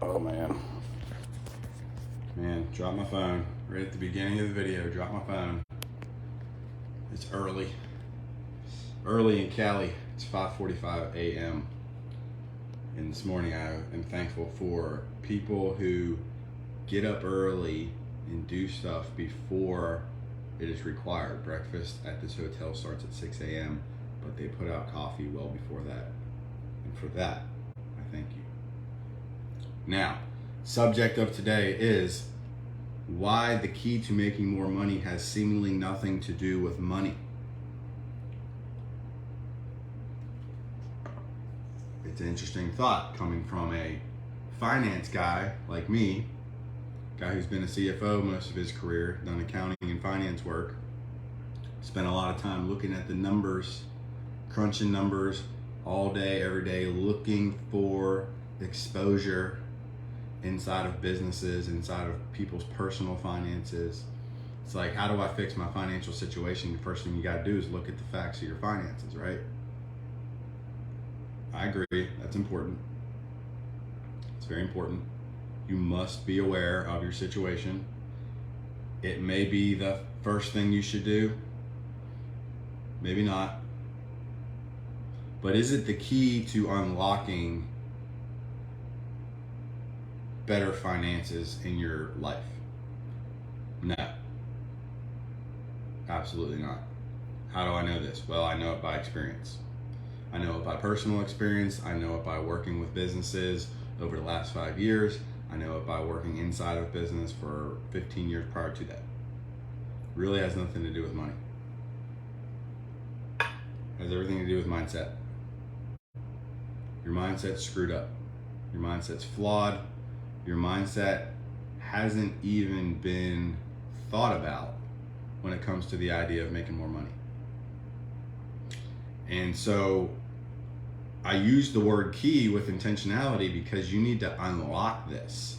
Oh man, drop my phone right at the beginning of the video. Drop my phone. It's early in Cali. It's 5:45 a.m. And this morning I am thankful for people who get up early and do stuff before it is required. Breakfast at this hotel starts at 6 a.m., but they put out coffee well before that. And for that, I thank you. Now, subject of today is why the key to making more money has seemingly nothing to do with money. It's an interesting thought coming from a finance guy like me, guy who's been a CFO most of his career, done accounting and finance work, spent a lot of time looking at the numbers, crunching numbers all day, every day, looking for exposure inside of businesses, inside of people's personal finances. It's like, how do I fix my financial situation? The first thing you got to do is look at the facts of your finances, right? I agree, that's important. It's very important. You must be aware of your situation. It may be the first thing you should do, maybe not. But is it the key to unlocking better finances in your life? No, absolutely not. How do I know this? Well, I know it by experience. I know it by personal experience. I know it by working with businesses over the last 5 years. I know it by working inside of business for 15 years prior to that. Really has nothing to do with money. It has everything to do with mindset. Your mindset's screwed up. Your mindset's flawed. Your mindset hasn't even been thought about when it comes to the idea of making more money. And so I use the word key with intentionality because you need to unlock this.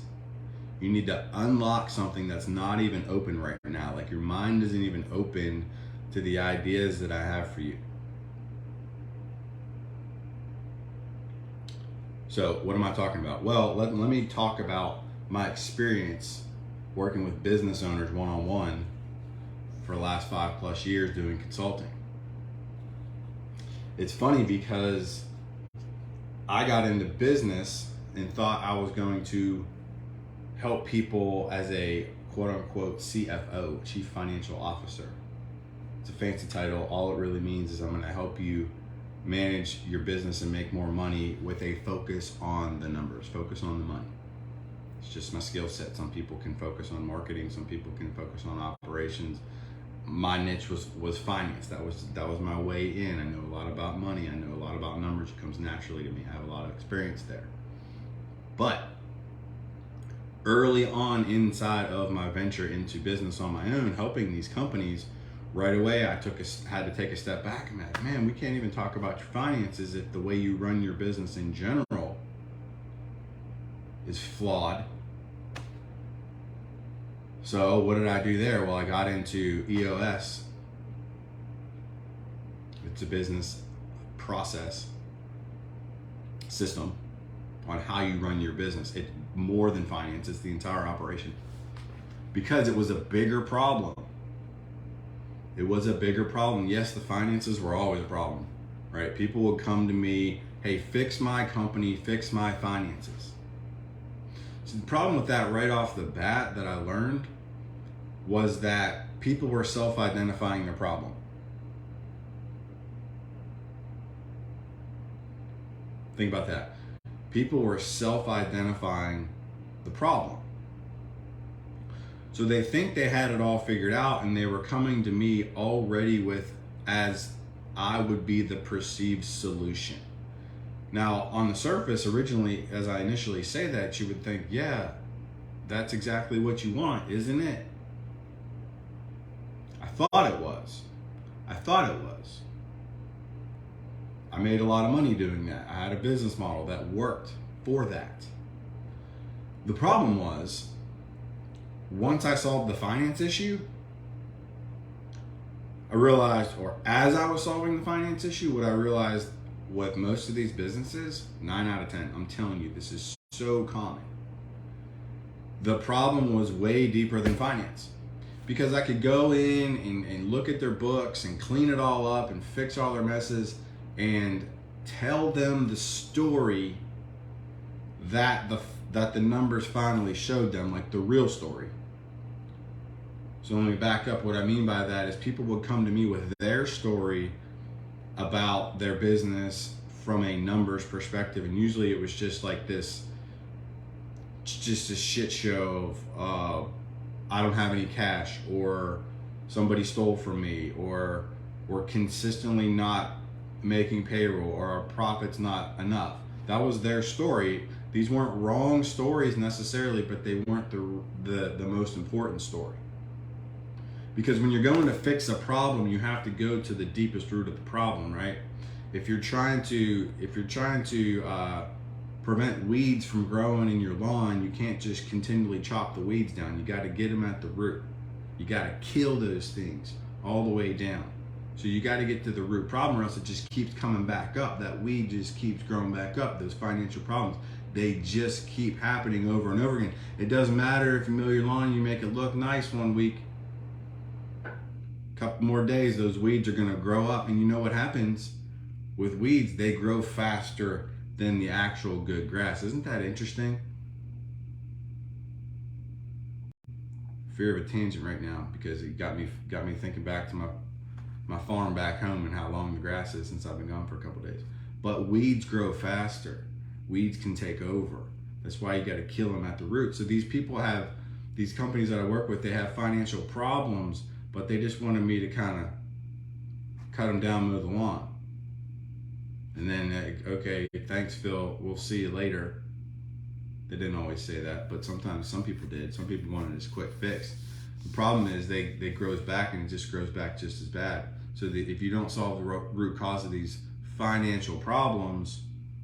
You need to unlock something that's not even open right now. Like your mind isn't even open to the ideas that I have for you. So what am I talking about? Well, let me talk about my experience working with business owners one-on-one for the last 5+ years doing consulting. It's funny because I got into business and thought I was going to help people as a quote-unquote CFO, Chief Financial Officer. It's a fancy title. All it really means is I'm going to help you manage your business and make more money with a focus on the numbers, focus on the money. It's just my skill set. Some people can focus on marketing, some people can focus on operations. My niche was finance. That was my way in. I know a lot about money. I know a lot about numbers. It comes naturally to me. I have a lot of experience there. But early on inside of my venture into business on my own, helping these companies, right away I had to take a step back and be like, man, we can't even talk about your finances if the way you run your business in general is flawed. So what did I do there? Well, I got into EOS. It's a business process system on how you run your business. It's more than finance, it's the entire operation. Because it was a bigger problem. It was a bigger problem. Yes, the finances were always a problem, right? People would come to me, hey, fix my company, fix my finances. So the problem with that right off the bat that I learned was that people were self-identifying their problem. Think about that. People were self-identifying the problem. So they think they had it all figured out and they were coming to me already with as I would be the perceived solution. Now, on the surface, originally, as I initially say that, you would think, yeah, that's exactly what you want, isn't it? I thought it was. I made a lot of money doing that. I had a business model that worked for that. The problem was, once I solved the finance issue, I realized, or as I was solving the finance issue, what I realized with most of these businesses, 9 out of 10, I'm telling you, this is so common. the problem was way deeper than finance. Because I could go in and look at their books and clean it all up and fix all their messes and tell them the story that the numbers finally showed them, like the real story. So let me back up. What I mean by that is people would come to me with their story about their business from a numbers perspective, and usually it was just like this, just a shit show of I don't have any cash, or somebody stole from me, or we're consistently not making payroll, or our profit's not enough. That was their story. These weren't wrong stories necessarily, but they weren't the most important story. Because when you're going to fix a problem, you have to go to the deepest root of the problem, right? If you're trying to prevent weeds from growing in your lawn, you can't just continually chop the weeds down. You got to get them at the root. You got to kill those things all the way down. So you got to get to the root problem, or else it just keeps coming back up. That weed just keeps growing back up. Those financial problems, they just keep happening over and over again. It doesn't matter if you mow your lawn, you make it look nice one week. Couple more days, those weeds are going to grow up, and you know what happens with weeds? They grow faster than the actual good grass. Isn't that interesting? Fear of a tangent right now, because it got me thinking back to my farm back home and how long the grass is since I've been gone for a couple days. But weeds grow faster. Weeds can take over. That's why you got to kill them at the root. So these companies that I work with, they have financial problems, but they just wanted me to kind of cut them down, mow the lawn. And then, okay, thanks, Phil. We'll see you later. They didn't always say that, but sometimes some people did. Some people wanted this quick fix. The problem is they grows back, and it just grows back just as bad. So if you don't solve the root cause of these financial problems,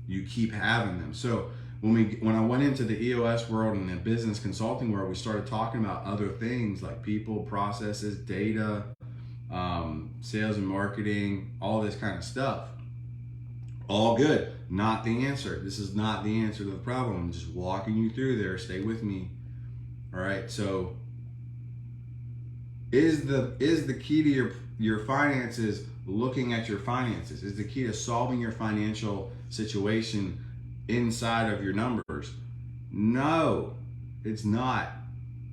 you keep having them. So when I went into the EOS world and the business consulting world, we started talking about other things like people, processes, data, sales and marketing, all this kind of stuff. All good. Not the answer. This is not the answer to the problem. I'm just walking you through there. Stay with me. All right. So is the key to your finances looking at your finances? Is the key to solving your financial situation inside of your numbers? No, it's not.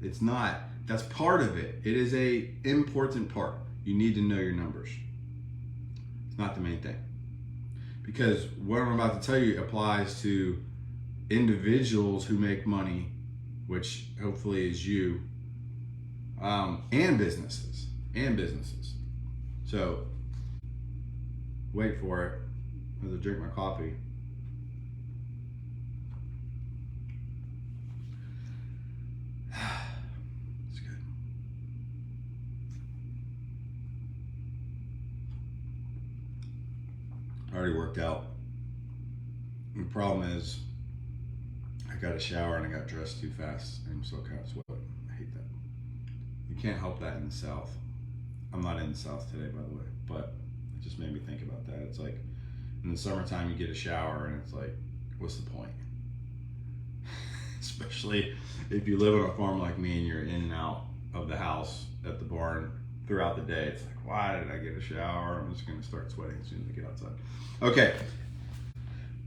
It's not. That's part of it. It is a important part. You need to know your numbers. It's not the main thing. Because what I'm about to tell you applies to individuals who make money, which hopefully is you, and businesses. So, wait for it as I drink my coffee. It's good. I already worked out. The problem is I got a shower and I got dressed too fast and I'm still kind of sweating. I hate that. You can't help that in the South. I'm not in the South today, by the way, but it just made me think about that. It's like in the summertime you get a shower and it's like, what's the point? Especially if you live on a farm like me and you're in and out of the house at the barn throughout the day. It's like, why did I get a shower? I'm just going to start sweating as soon as I get outside. Okay.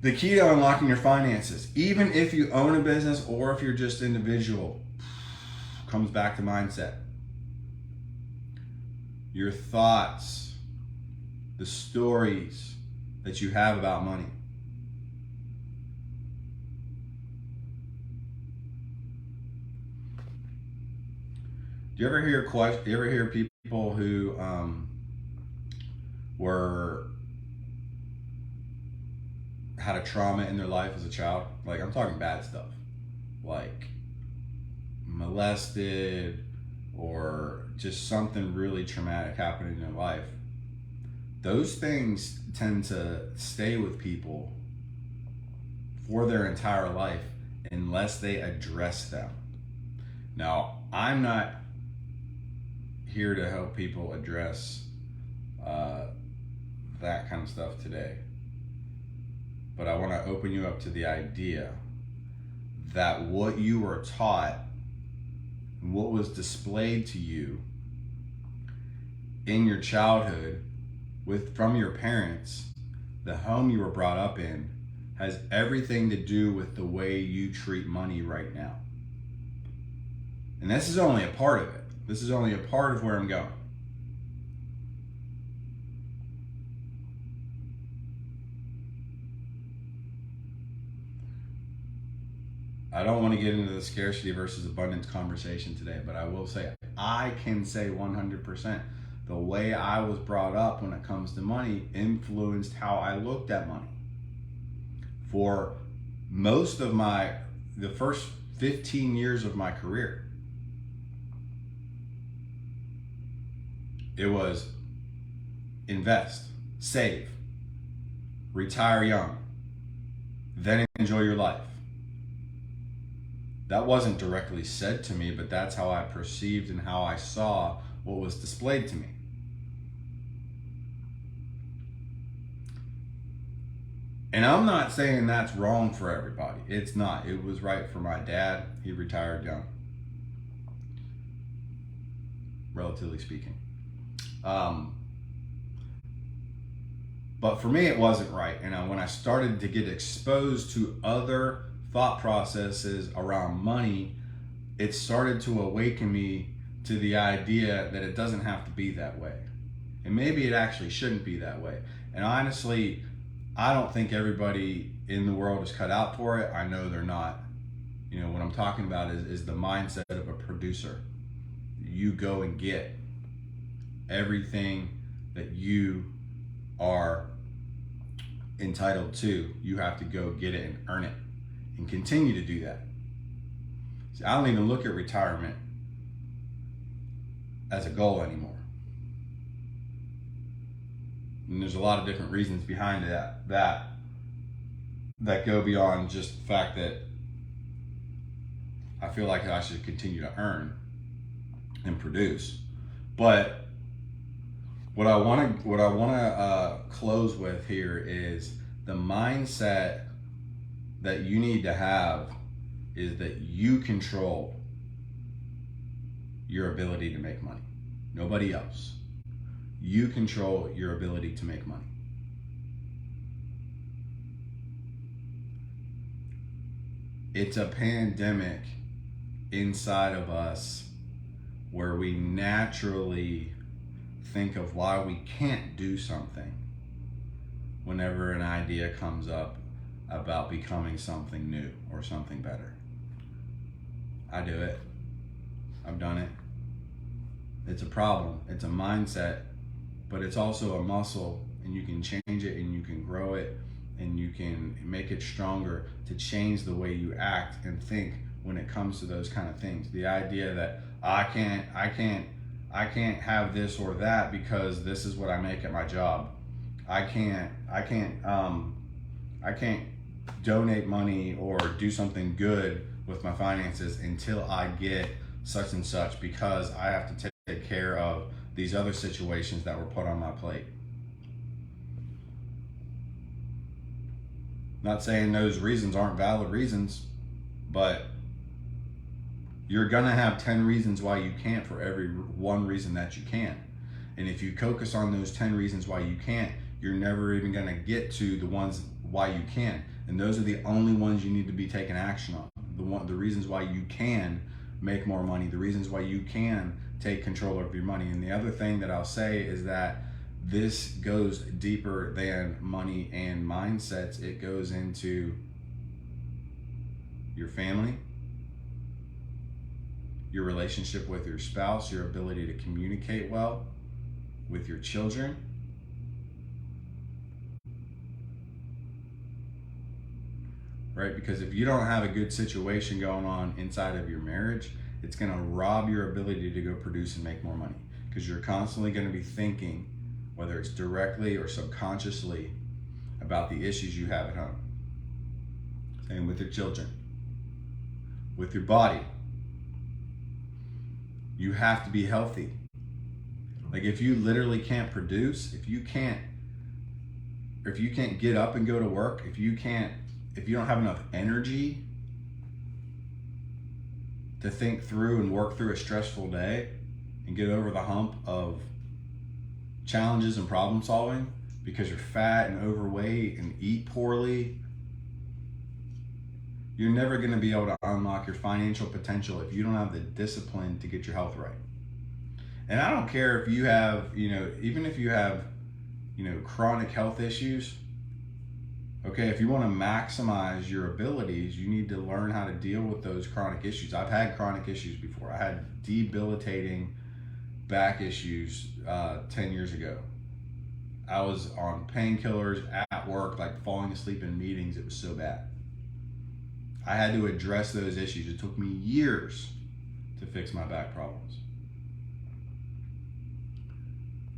The key to unlocking your finances, even if you own a business or if you're just individual, comes back to mindset. Your thoughts, the stories that you have about money. Do you ever hear people who had a trauma in their life as a child? Like, I'm talking bad stuff, like molested or just something really traumatic happening in their life. Those things tend to stay with people for their entire life unless they address them. Now, I'm not here to help people address that kind of stuff today. But I want to open you up to the idea that what you were taught and what was displayed to you in your childhood from your parents, the home you were brought up in, has everything to do with the way you treat money right now. And this is only a part of it. This is only a part of where I'm going. I don't want to get into the scarcity versus abundance conversation today, but I will say, I can say 100%, the way I was brought up when it comes to money influenced how I looked at money. For most of the first 15 years of my career, it was invest, save, retire young, then enjoy your life. That wasn't directly said to me, but that's how I perceived and how I saw what was displayed to me. And I'm not saying that's wrong for everybody. It's not. It was right for my dad. He retired young, relatively speaking. But for me, it wasn't right. And when I started to get exposed to other thought processes around money, it started to awaken me to the idea that it doesn't have to be that way. And maybe it actually shouldn't be that way. And honestly, I don't think everybody in the world is cut out for it. I know they're not. You know, what I'm talking about is the mindset of a producer. You go and get everything that you are entitled to. You have to go get it and earn it and continue to do that. See, I don't even look at retirement as a goal anymore. And there's a lot of different reasons behind that go beyond just the fact that I feel like I should continue to earn and produce. But what I want to close with here is the mindset that you need to have is that you control your ability to make money. Nobody else. You control your ability to make money. It's a pandemic inside of us where we naturally think of why we can't do something whenever an idea comes up about becoming something new or something better. I do it. I've done it. It's a problem. It's a mindset, but it's also a muscle, and you can change it and you can grow it and you can make it stronger to change the way you act and think when it comes to those kind of things. The idea that I can't have this or that because this is what I make at my job. I can't donate money or do something good with my finances until I get such and such because I have to take care of these other situations that were put on my plate. Not saying those reasons aren't valid reasons, but you're gonna have 10 reasons why you can't for every one reason that you can. And if you focus on those 10 reasons why you can't, you're never even gonna get to the ones why you can. And those are the only ones you need to be taking action on. The reasons why you can make more money, the reasons why you can take control of your money. And the other thing that I'll say is that this goes deeper than money and mindsets. It goes into your family, your relationship with your spouse, your ability to communicate well with your children. Right? Because if you don't have a good situation going on inside of your marriage, it's going to rob your ability to go produce and make more money. Because you're constantly going to be thinking, whether it's directly or subconsciously, about the issues you have at home. Same with your children. With your body. You have to be healthy. Like if you literally can't produce, if you can't get up and go to work, if you don't have enough energy to think through and work through a stressful day and get over the hump of challenges and problem solving because you're fat and overweight and eat poorly, you're never going to be able to unlock your financial potential if you don't have the discipline to get your health right. And I don't care if you have, even if you have, chronic health issues. Okay, if you want to maximize your abilities, you need to learn how to deal with those chronic issues. I've had chronic issues before. I had debilitating back issues 10 years ago. I was on painkillers at work, like falling asleep in meetings. It was so bad. I had to address those issues. It took me years to fix my back problems.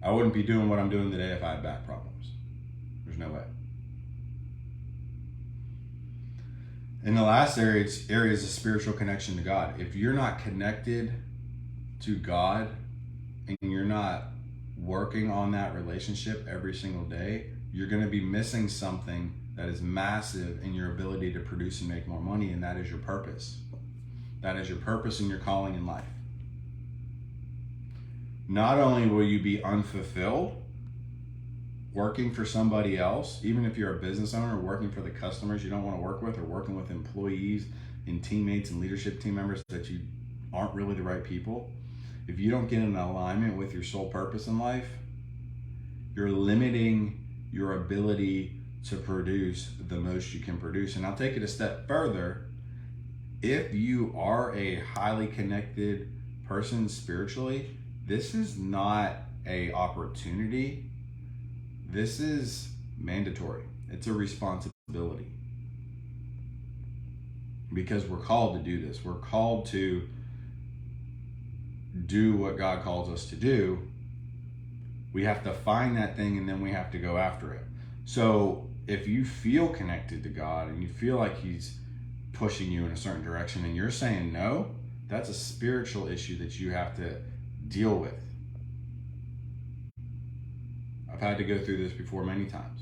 I wouldn't be doing what I'm doing today if I had back problems. There's no way. And the last area is a spiritual connection to God. If you're not connected to God and you're not working on that relationship every single day, you're going to be missing something that is massive in your ability to produce and make more money, and that is your purpose. That is your purpose and your calling in life. Not only will you be unfulfilled working for somebody else, even if you're a business owner working for the customers you don't want to work with, or working with employees and teammates and leadership team members that you aren't really the right people, if you don't get in alignment with your sole purpose in life, you're limiting your ability to produce the most you can produce. And I'll take it a step further. If you are a highly connected person spiritually, this is not an opportunity. This is mandatory. It's a responsibility. Because we're called to do this. We're called to do what God calls us to do. We have to find that thing and then we have to go after it. So if you feel connected to God and you feel like He's pushing you in a certain direction and you're saying no, that's a spiritual issue that you have to deal with. I've had to go through this before many times.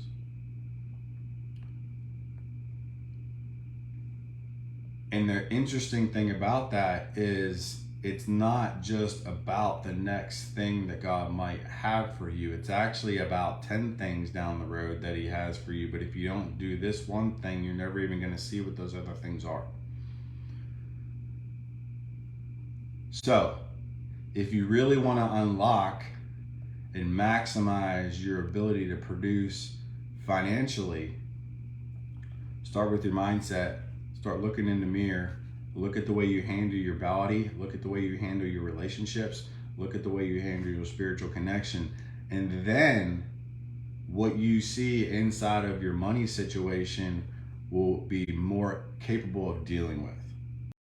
And the interesting thing about that is it's not just about the next thing that God might have for you. It's actually about 10 things down the road that He has for you. But if you don't do this one thing, you're never even going to see what those other things are. So, if you really want to unlock and maximize your ability to produce financially, start with your mindset. Start looking in the mirror. Look at the way you handle your body. Look at the way you handle your relationships. Look at the way you handle your spiritual connection. And then what you see inside of your money situation will be more capable of dealing with.